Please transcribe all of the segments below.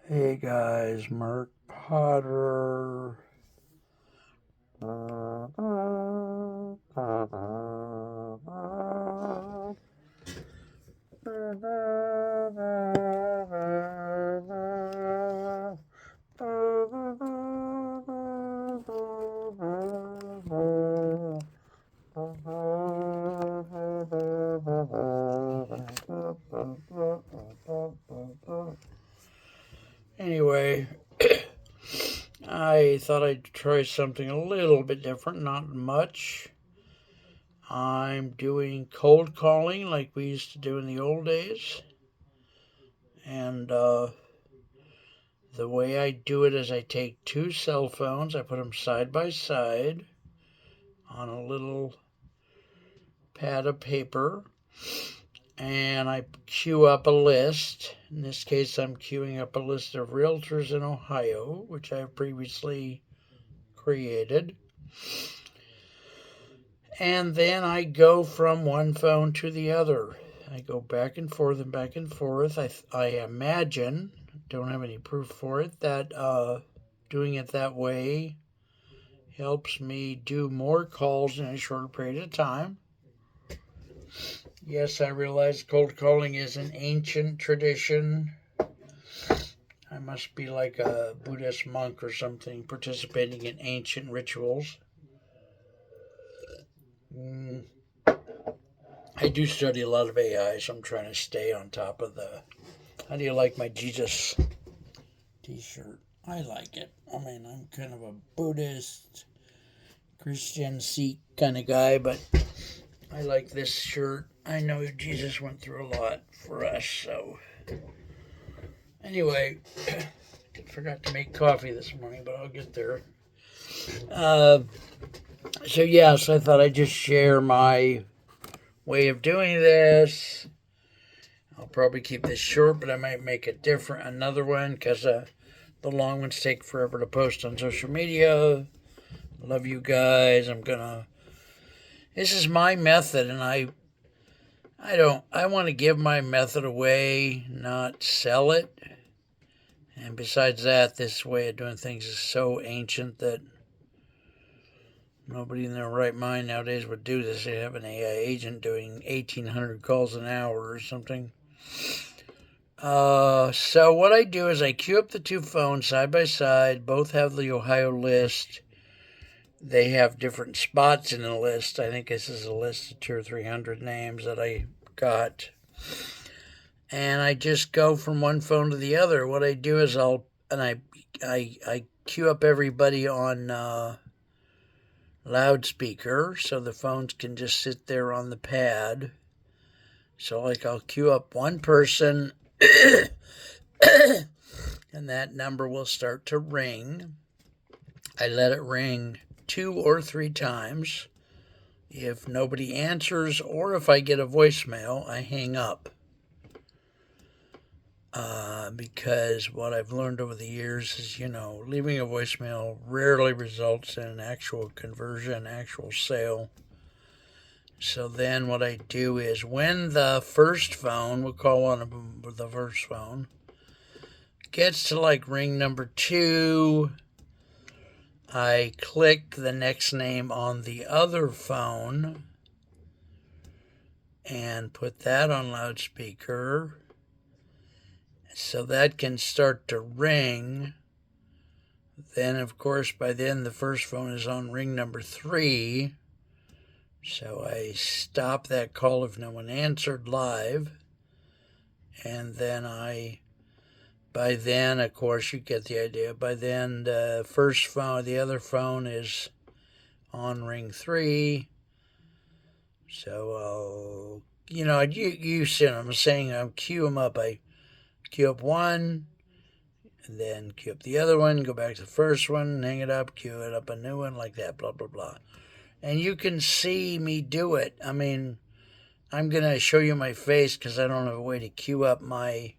Hey guys, Mark Potter. Anyway, I thought I'd try something a little bit different, not much. I'm doing cold calling like we used to do in the old days. And the way I do it is I take two cell phones, I put them side by side on a little pad of paper, and I queue up a list. In this case, I'm queuing up a list of realtors in Ohio, which I've previously created. And then I go from one phone to the other. I go back and forth and back and forth. I imagine, don't have any proof for it, that doing it that way helps me do more calls in a shorter period of time. Yes, I realize cold calling is an ancient tradition. I must be like a Buddhist monk or something participating in ancient rituals. I do study a lot of AI, so I'm trying to stay on top of the. How do you like my Jesus t shirt? I like it. I mean, I'm kind of a Buddhist, Christian, Sikh kind of guy, but I like this shirt. I know Jesus went through a lot for us, so. Anyway, forgot to make coffee this morning, but I'll get there. So I thought I'd just share my way of doing this. I'll probably keep this short, but I might make another one because the long ones take forever to post on social media. Love you guys. This is my method, and I want to give my method away, not sell it. And besides that, this way of doing things is so ancient that nobody in their right mind nowadays would do this. They have an AI agent doing 1,800 calls an hour or something. So what I do is I queue up the two phones side by side. Both have the Ohio list. They have different spots in the list. I think this is a list of 200 or 300 names that I got. And I just go from one phone to the other. What I do is I queue up everybody on loudspeaker so the phones can just sit there on the pad. So like I'll queue up one person and that number will start to ring. I let it ring 2 or 3 times. If nobody answers or if I get a voicemail, I hang up. Because what I've learned over the years is, leaving a voicemail rarely results in an actual conversion, actual sale. So then what I do is when the first phone, we'll call one of them the first phone, gets to like ring number 2, I click the next name on the other phone and put that on loudspeaker so that can start to ring. Then, of course, by then the first phone is on ring number 3. So I stop that call if no one answered live. And then by then, of course, you get the idea. By then, the other phone is on ring 3. So you see what I'm saying. I queue them up. I queue up one, and then queue up the other one, go back to the first one, hang it up, queue it up a new one, like that, blah, blah, blah. And you can see me do it. I mean, I'm going to show you my face because I don't have a way to queue up my,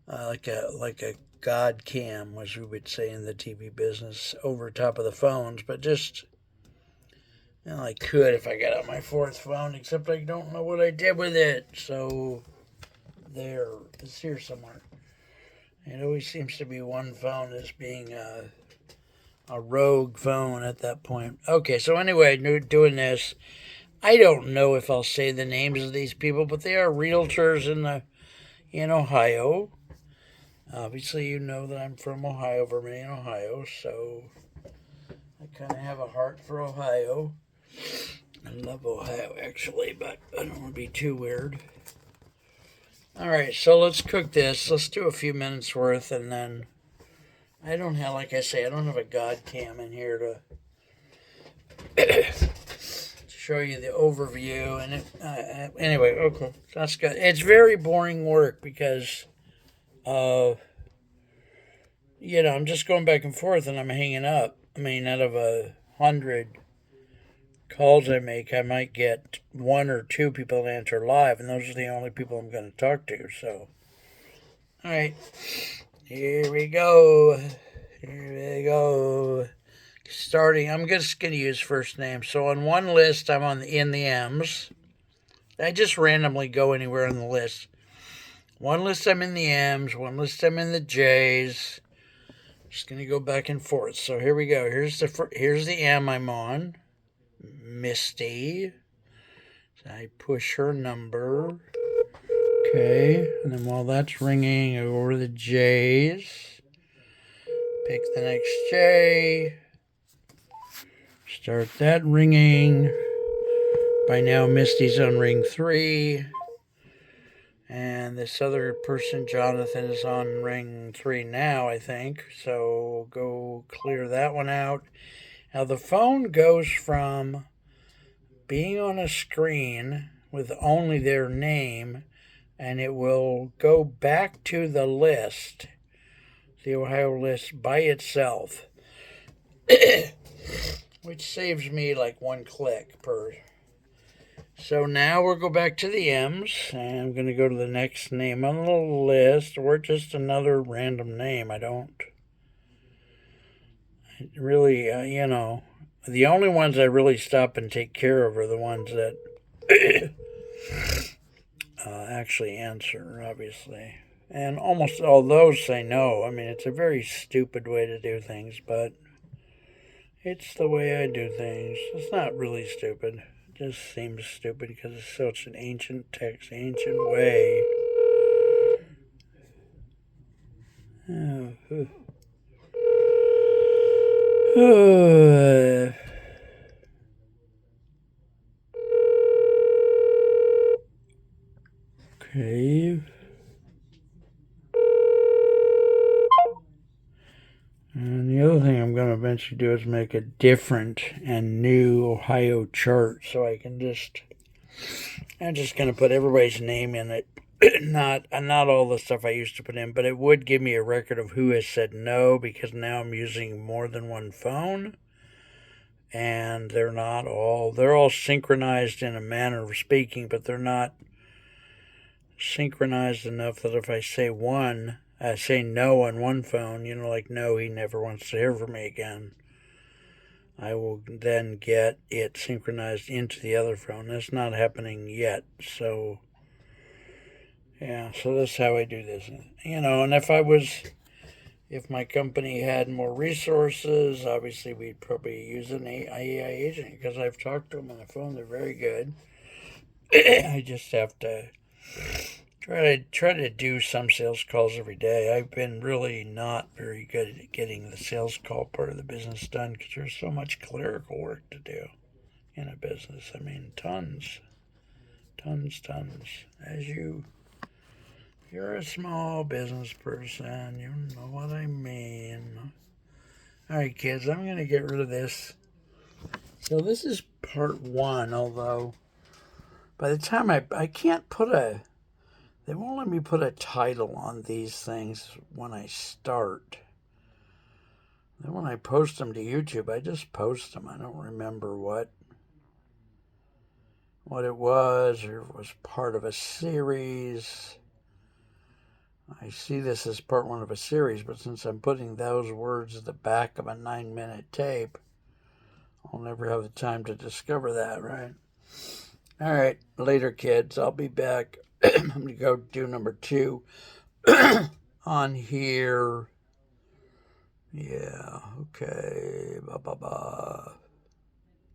like a God cam, as we would say in the TV business, over top of the phones, but just, I could if I got out my fourth phone, except I don't know what I did with it. So, it's here somewhere. It always seems to be one phone as being a rogue phone at that point. Okay, so anyway, doing this, I don't know if I'll say the names of these people, but they are realtors in Ohio. Obviously, you know that I'm from Ohio, Vermillion, Ohio, so I kind of have a heart for Ohio. I love Ohio, actually, but I don't want to be too weird. All right, so let's cook this. Let's do a few minutes worth, and then I don't have, like I say, I don't have a God cam in here to show you the overview. And anyway, okay, that's good. It's very boring work because, I'm just going back and forth, and I'm hanging up. I mean, out of 100 calls I make, I might get 1 or 2 people to answer live, and those are the only people I'm going to talk to. So, all right, here we go. Here we go. Starting, I'm just going to use first name. So on one list, I'm in the M's. I just randomly go anywhere in the list. One list I'm in the M's. One list I'm in the J's. Just going to go back and forth. So here we go. Here's the M I'm on. Misty. So I push her number. Okay. And then while that's ringing, I go over to the J's. Pick the next J. Start that ringing. By now, Misty's on ring 3. And this other person, Jonathan, is on ring 3 now, I think. So go clear that one out. Now, the phone goes from being on a screen with only their name, and it will go back to the list, the Ohio list, by itself, which saves me like 1 click per. So now we'll go back to the M's, and I'm going to go to the next name on the list, or just another random name. I don't really, the only ones I really stop and take care of are the ones that actually answer, obviously. And almost all those say no. I mean, it's a very stupid way to do things, but it's the way I do things. It's not really stupid. It just seems stupid because it's such an ancient text, ancient way. Okay. And the other thing I'm going to eventually do is make a different and new Ohio chart so I can I'm just going to put everybody's name in it. Not all the stuff I used to put in, but it would give me a record of who has said no, because now I'm using more than one phone. And they're all synchronized in a manner of speaking, but they're not synchronized enough that if I say no on one phone, like no, he never wants to hear from me again, I will then get it synchronized into the other phone. That's not happening yet, so yeah, so that's how I do this. And if my company had more resources, obviously we'd probably use an AI agent, because I've talked to them on the phone. They're very good. I just have to try to do some sales calls every day. I've been really not very good at getting the sales call part of the business done, because there's so much clerical work to do in a business. I mean, tons. As you're a small business person, you know what I mean. All right, kids, I'm going to get rid of this. So this is part 1, although by the time I can't they won't let me put a title on these things when I start. Then when I post them to YouTube, I just post them. I don't remember what it was, or it was part of a series. I see this as part 1 of a series, but since I'm putting those words at the back of a 9-minute tape, I'll never have the time to discover that, right? All right, later, kids. I'll be back. I'm going to go do number 2 on here. Yeah, okay. Blah, blah, blah.